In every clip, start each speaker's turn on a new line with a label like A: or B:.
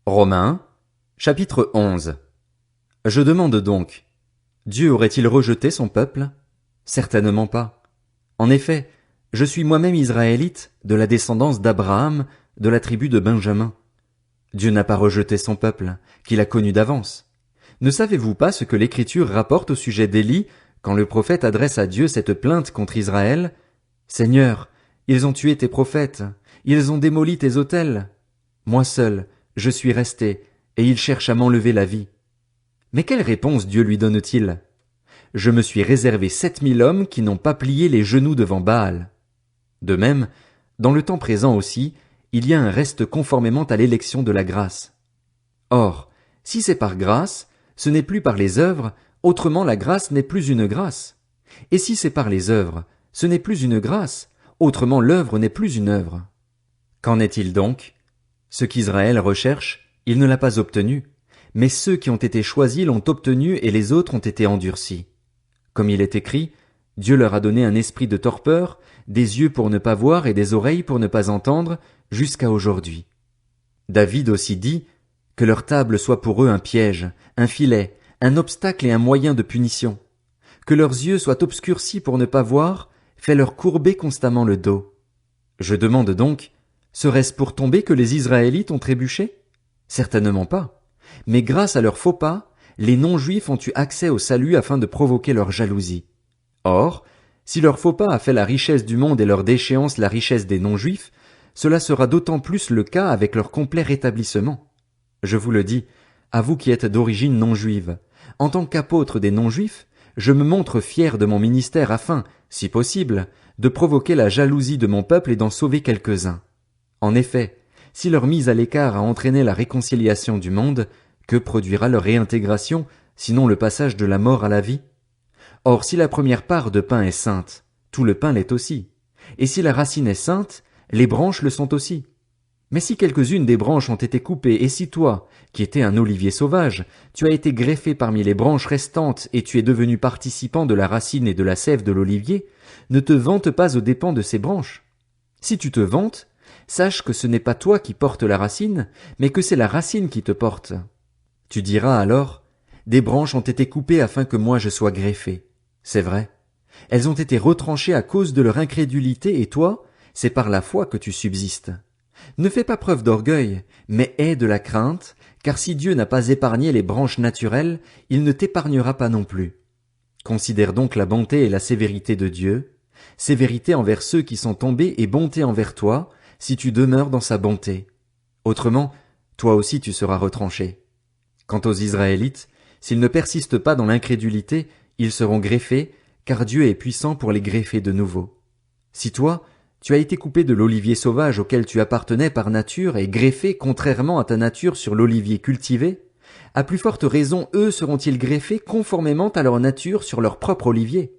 A: Romains, chapitre 11. Je demande donc, Dieu aurait-il rejeté son peuple? Certainement pas. En effet, je suis moi-même israélite, de la descendance d'Abraham, de la tribu de Benjamin. Dieu n'a pas rejeté son peuple, qu'il a connu d'avance. Ne savez-vous pas ce que l'Écriture rapporte au sujet d'Élie, quand le prophète adresse à Dieu cette plainte contre Israël? Seigneur, ils ont tué tes prophètes, ils ont démoli tes autels. Moi seul, je suis resté, et ils cherchent à m'enlever la vie. Mais quelle réponse Dieu lui donne-t-il? Je me suis réservé 7000 hommes qui n'ont pas plié les genoux devant Baal. De même, dans le temps présent aussi, il y a un reste conformément à l'élection de la grâce. Or, si c'est par grâce, ce n'est plus par les œuvres, autrement la grâce n'est plus une grâce. Et si c'est par les œuvres, ce n'est plus une grâce, autrement l'œuvre n'est plus une œuvre. Qu'en est-il donc? Ce qu'Israël recherche, il ne l'a pas obtenu, mais ceux qui ont été choisis l'ont obtenu et les autres ont été endurcis. Comme il est écrit, Dieu leur a donné un esprit de torpeur, des yeux pour ne pas voir et des oreilles pour ne pas entendre, jusqu'à aujourd'hui. David aussi dit, que leur table soit pour eux un piège, un filet, un obstacle et un moyen de punition. Que leurs yeux soient obscurcis pour ne pas voir, fais-leur courber constamment le dos. Je demande donc, serait-ce pour tomber que les Israélites ont trébuché? Certainement pas. Mais grâce à leurs faux pas, les non-juifs ont eu accès au salut afin de provoquer leur jalousie. Or, si leur faux pas a fait la richesse du monde et leur déchéance la richesse des non-juifs, cela sera d'autant plus le cas avec leur complet rétablissement. Je vous le dis, à vous qui êtes d'origine non-juive, en tant qu'apôtre des non-juifs, je me montre fier de mon ministère afin, si possible, de provoquer la jalousie de mon peuple et d'en sauver quelques-uns. En effet, si leur mise à l'écart a entraîné la réconciliation du monde, que produira leur réintégration, sinon le passage de la mort à la vie? Or si la première part de pain est sainte, tout le pain l'est aussi. Et si la racine est sainte, les branches le sont aussi. Mais si quelques-unes des branches ont été coupées, et si toi, qui étais un olivier sauvage, tu as été greffé parmi les branches restantes et tu es devenu participant de la racine et de la sève de l'olivier, ne te vante pas aux dépens de ces branches. Si tu te vantes, sache que ce n'est pas toi qui portes la racine, mais que c'est la racine qui te porte. Tu diras alors, des branches ont été coupées afin que moi je sois greffé. C'est vrai. Elles ont été retranchées à cause de leur incrédulité et toi, c'est par la foi que tu subsistes. Ne fais pas preuve d'orgueil, mais aie de la crainte, car si Dieu n'a pas épargné les branches naturelles, il ne t'épargnera pas non plus. Considère donc la bonté et la sévérité de Dieu, sévérité envers ceux qui sont tombés et bonté envers toi, si tu demeures dans sa bonté. Autrement, toi aussi tu seras retranché. Quant aux Israélites, s'ils ne persistent pas dans l'incrédulité, ils seront greffés, car Dieu est puissant pour les greffer de nouveau. Si toi, tu as été coupé de l'olivier sauvage auquel tu appartenais par nature et greffé contrairement à ta nature sur l'olivier cultivé, à plus forte raison eux seront-ils greffés conformément à leur nature sur leur propre olivier.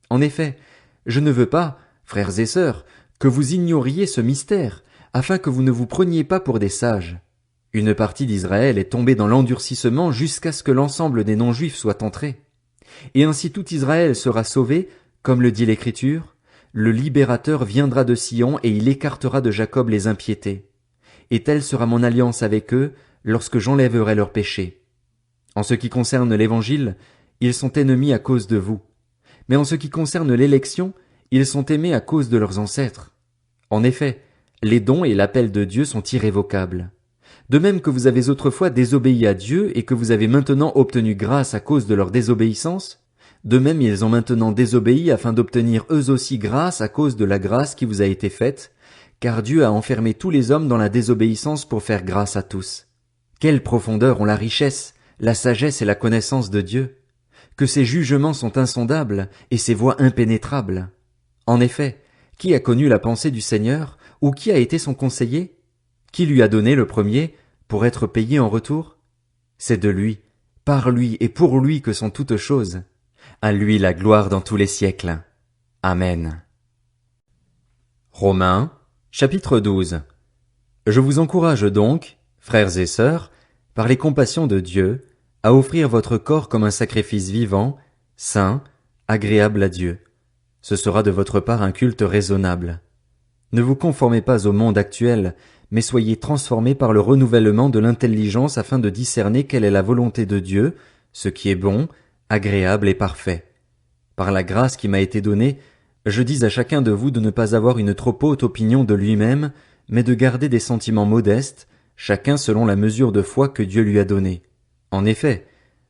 A: En effet, je ne veux pas, frères et sœurs, que vous ignoriez ce mystère, afin que vous ne vous preniez pas pour des sages. Une partie d'Israël est tombée dans l'endurcissement jusqu'à ce que l'ensemble des non-juifs soit entré. Et ainsi tout Israël sera sauvé, comme le dit l'Écriture, le libérateur viendra de Sion et il écartera de Jacob les impiétés. Et telle sera mon alliance avec eux, lorsque j'enlèverai leurs péchés. En ce qui concerne l'Évangile, ils sont ennemis à cause de vous. Mais en ce qui concerne l'élection, ils sont aimés à cause de leurs ancêtres. En effet, les dons et l'appel de Dieu sont irrévocables. De même que vous avez autrefois désobéi à Dieu et que vous avez maintenant obtenu grâce à cause de leur désobéissance, de même ils ont maintenant désobéi afin d'obtenir eux aussi grâce à cause de la grâce qui vous a été faite, car Dieu a enfermé tous les hommes dans la désobéissance pour faire grâce à tous. Quelle profondeur ont la richesse, la sagesse et la connaissance de Dieu, que ses jugements sont insondables et ses voies impénétrables. En effet, qui a connu la pensée du Seigneur, ou qui a été son conseiller? Qui lui a donné le premier, pour être payé en retour? C'est de lui, par lui et pour lui que sont toutes choses. À lui la gloire dans tous les siècles. Amen. Romains, chapitre 12. Je vous encourage donc, frères et sœurs, par les compassions de Dieu, à offrir votre corps comme un sacrifice vivant, saint, agréable à Dieu. Ce sera de votre part un culte raisonnable. Ne vous conformez pas au monde actuel, mais soyez transformés par le renouvellement de l'intelligence afin de discerner quelle est la volonté de Dieu, ce qui est bon, agréable et parfait. Par la grâce qui m'a été donnée, je dis à chacun de vous de ne pas avoir une trop haute opinion de lui-même, mais de garder des sentiments modestes, chacun selon la mesure de foi que Dieu lui a donnée. En effet,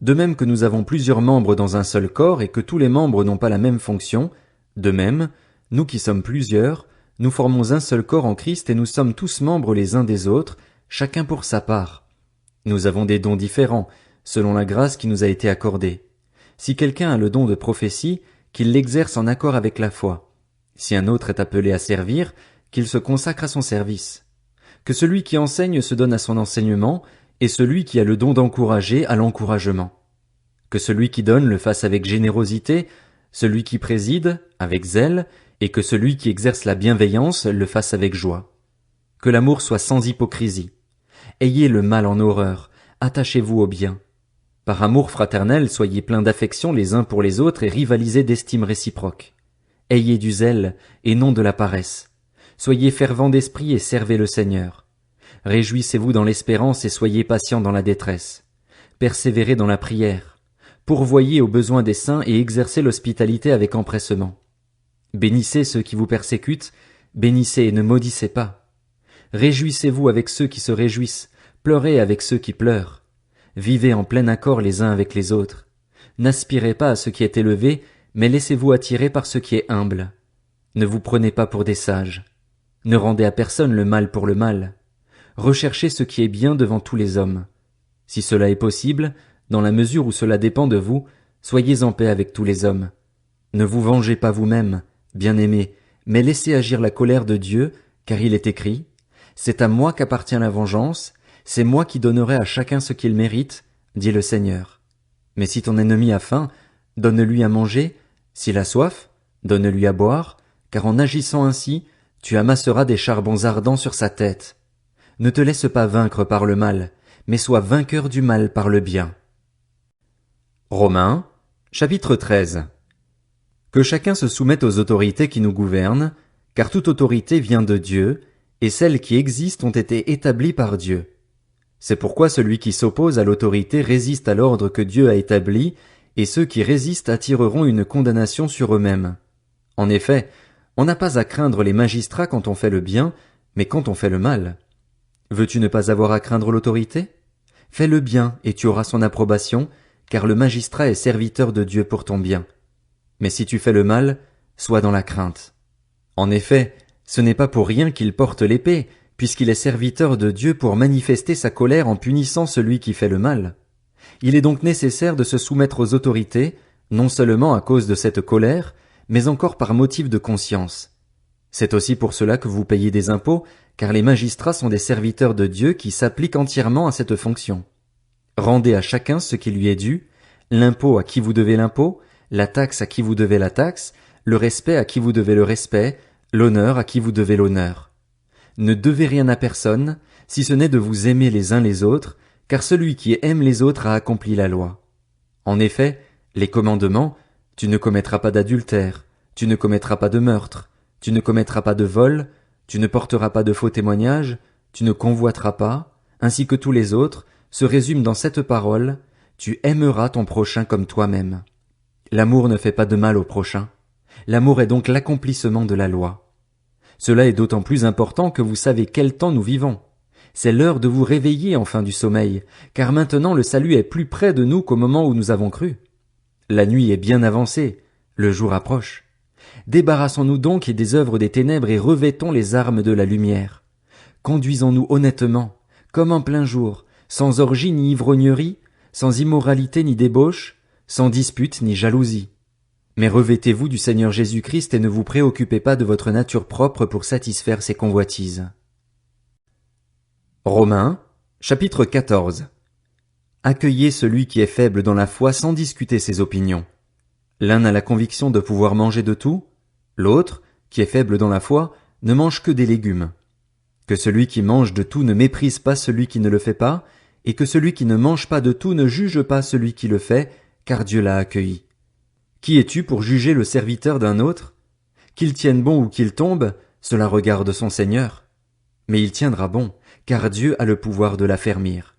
A: de même que nous avons plusieurs membres dans un seul corps et que tous les membres n'ont pas la même fonction, de même, nous qui sommes plusieurs, nous formons un seul corps en Christ et nous sommes tous membres les uns des autres, chacun pour sa part. Nous avons des dons différents, selon la grâce qui nous a été accordée. Si quelqu'un a le don de prophétie, qu'il l'exerce en accord avec la foi. Si un autre est appelé à servir, qu'il se consacre à son service. Que celui qui enseigne se donne à son enseignement, et celui qui a le don d'encourager à l'encouragement. Que celui qui donne le fasse avec générosité, celui qui préside, avec zèle, et que celui qui exerce la bienveillance le fasse avec joie. Que l'amour soit sans hypocrisie. Ayez le mal en horreur, attachez-vous au bien. Par amour fraternel, soyez pleins d'affection les uns pour les autres et rivalisez d'estime réciproque. Ayez du zèle et non de la paresse. Soyez fervents d'esprit et servez le Seigneur. Réjouissez-vous dans l'espérance et soyez patients dans la détresse. Persévérez dans la prière. Pourvoyez aux besoins des saints et exercez l'hospitalité avec empressement. Bénissez ceux qui vous persécutent, bénissez et ne maudissez pas. Réjouissez-vous avec ceux qui se réjouissent, pleurez avec ceux qui pleurent. Vivez en plein accord les uns avec les autres. N'aspirez pas à ce qui est élevé, mais laissez-vous attirer par ce qui est humble. Ne vous prenez pas pour des sages. Ne rendez à personne le mal pour le mal. Recherchez ce qui est bien devant tous les hommes. Si cela est possible, dans la mesure où cela dépend de vous, soyez en paix avec tous les hommes. Ne vous vengez pas vous-même, bien-aimés, mais laissez agir la colère de Dieu, car il est écrit « C'est à moi qu'appartient la vengeance, c'est moi qui donnerai à chacun ce qu'il mérite, dit le Seigneur. Mais si ton ennemi a faim, donne-lui à manger, s'il a soif, donne-lui à boire, car en agissant ainsi, tu amasseras des charbons ardents sur sa tête. Ne te laisse pas vaincre par le mal, mais sois vainqueur du mal par le bien. » Romains, chapitre 13. Que chacun se soumette aux autorités qui nous gouvernent, car toute autorité vient de Dieu, et celles qui existent ont été établies par Dieu. C'est pourquoi celui qui s'oppose à l'autorité résiste à l'ordre que Dieu a établi, et ceux qui résistent attireront une condamnation sur eux-mêmes. En effet, on n'a pas à craindre les magistrats quand on fait le bien, mais quand on fait le mal. Veux-tu ne pas avoir à craindre l'autorité? Fais le bien, et tu auras son approbation, car le magistrat est serviteur de Dieu pour ton bien. Mais si tu fais le mal, sois dans la crainte. En effet, ce n'est pas pour rien qu'il porte l'épée, puisqu'il est serviteur de Dieu pour manifester sa colère en punissant celui qui fait le mal. Il est donc nécessaire de se soumettre aux autorités, non seulement à cause de cette colère, mais encore par motif de conscience. C'est aussi pour cela que vous payez des impôts, car les magistrats sont des serviteurs de Dieu qui s'appliquent entièrement à cette fonction. Rendez à chacun ce qui lui est dû, l'impôt à qui vous devez l'impôt, la taxe à qui vous devez la taxe, le respect à qui vous devez le respect, l'honneur à qui vous devez l'honneur. Ne devez rien à personne, si ce n'est de vous aimer les uns les autres, car celui qui aime les autres a accompli la loi. En effet, les commandements, tu ne commettras pas d'adultère, tu ne commettras pas de meurtre, tu ne commettras pas de vol, tu ne porteras pas de faux témoignages, tu ne convoiteras pas, ainsi que tous les autres, se résument dans cette parole, tu aimeras ton prochain comme toi-même. L'amour ne fait pas de mal au prochain. L'amour est donc l'accomplissement de la loi. Cela est d'autant plus important que vous savez quel temps nous vivons. C'est l'heure de vous réveiller enfin du sommeil, car maintenant le salut est plus près de nous qu'au moment où nous avons cru. La nuit est bien avancée, le jour approche. Débarrassons-nous donc des œuvres des ténèbres et revêtons les armes de la lumière. Conduisons-nous honnêtement, comme en plein jour, sans orgie ni ivrognerie, sans immoralité ni débauche, sans dispute ni jalousie. Mais revêtez-vous du Seigneur Jésus-Christ et ne vous préoccupez pas de votre nature propre pour satisfaire ses convoitises. Romains, chapitre 14. Accueillez celui qui est faible dans la foi sans discuter ses opinions. L'un a la conviction de pouvoir manger de tout, l'autre, qui est faible dans la foi, ne mange que des légumes. Que celui qui mange de tout ne méprise pas celui qui ne le fait pas, et que celui qui ne mange pas de tout ne juge pas celui qui le fait, car Dieu l'a accueilli. Qui es-tu pour juger le serviteur d'un autre? Qu'il tienne bon ou qu'il tombe, Cela regarde son Seigneur. Mais il tiendra bon, car Dieu a le pouvoir de l'affermir.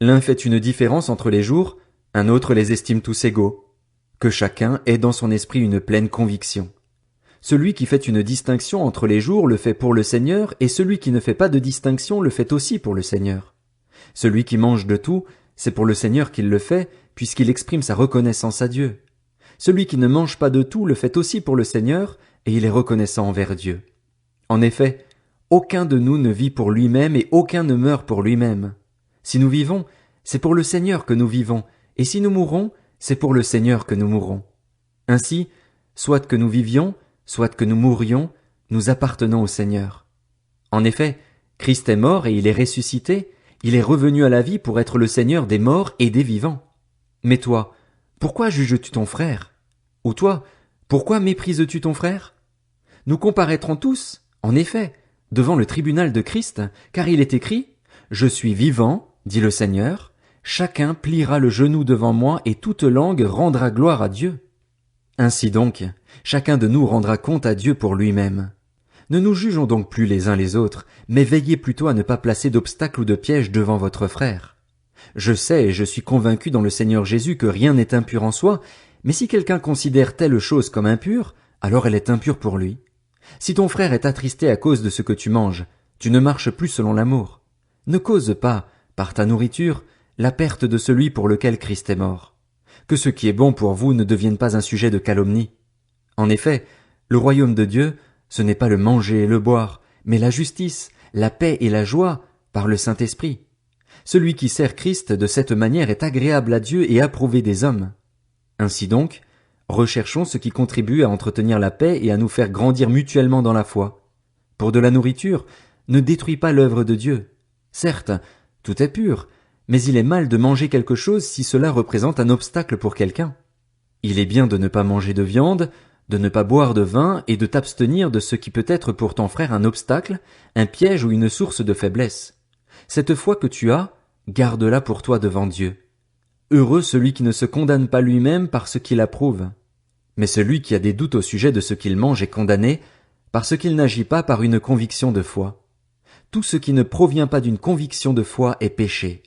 A: L'un fait une différence entre les jours, un autre les estime tous égaux. Que chacun ait dans son esprit une pleine conviction. Celui qui fait une distinction entre les jours le fait pour le Seigneur, et celui qui ne fait pas de distinction le fait aussi pour le Seigneur. Celui qui mange de tout, c'est pour le Seigneur qu'il le fait, puisqu'il exprime sa reconnaissance à Dieu. Celui qui ne mange pas de tout le fait aussi pour le Seigneur, et il est reconnaissant envers Dieu. En effet, aucun de nous ne vit pour lui-même et aucun ne meurt pour lui-même. Si nous vivons, c'est pour le Seigneur que nous vivons, et si nous mourons, c'est pour le Seigneur que nous mourrons. Ainsi, soit que nous vivions, soit que nous mourions, nous appartenons au Seigneur. En effet, Christ est mort et il est ressuscité, il est revenu à la vie pour être le Seigneur des morts et des vivants. Mais toi, pourquoi juges-tu ton frère? Ou toi, pourquoi méprises-tu ton frère? Nous comparaîtrons tous, en effet, devant le tribunal de Christ, car il est écrit « Je suis vivant, dit le Seigneur, chacun pliera le genou devant moi et toute langue rendra gloire à Dieu. » Ainsi donc, chacun de nous rendra compte à Dieu pour lui-même. Ne nous jugeons donc plus les uns les autres, mais veillez plutôt à ne pas placer d'obstacles ou de pièges devant votre frère. Je sais et je suis convaincu dans le Seigneur Jésus que rien n'est impur en soi, mais si quelqu'un considère telle chose comme impure, alors elle est impure pour lui. Si ton frère est attristé à cause de ce que tu manges, tu ne marches plus selon l'amour. Ne cause pas, par ta nourriture, la perte de celui pour lequel Christ est mort. Que ce qui est bon pour vous ne devienne pas un sujet de calomnie. En effet, le royaume de Dieu, ce n'est pas le manger et le boire, mais la justice, la paix et la joie par le Saint-Esprit. Celui qui sert Christ de cette manière est agréable à Dieu et approuvé des hommes. Ainsi donc, recherchons ce qui contribue à entretenir la paix et à nous faire grandir mutuellement dans la foi. Pour de la nourriture, ne détruis pas l'œuvre de Dieu. Certes, tout est pur, mais il est mal de manger quelque chose si cela représente un obstacle pour quelqu'un. Il est bien de ne pas manger de viande, de ne pas boire de vin et de t'abstenir de ce qui peut être pour ton frère un obstacle, un piège ou une source de faiblesse. Cette foi que tu as, garde-la pour toi devant Dieu. Heureux celui qui ne se condamne pas lui-même par ce qu'il approuve. Mais celui qui a des doutes au sujet de ce qu'il mange est condamné parce qu'il n'agit pas par une conviction de foi. Tout ce qui ne provient pas d'une conviction de foi est péché.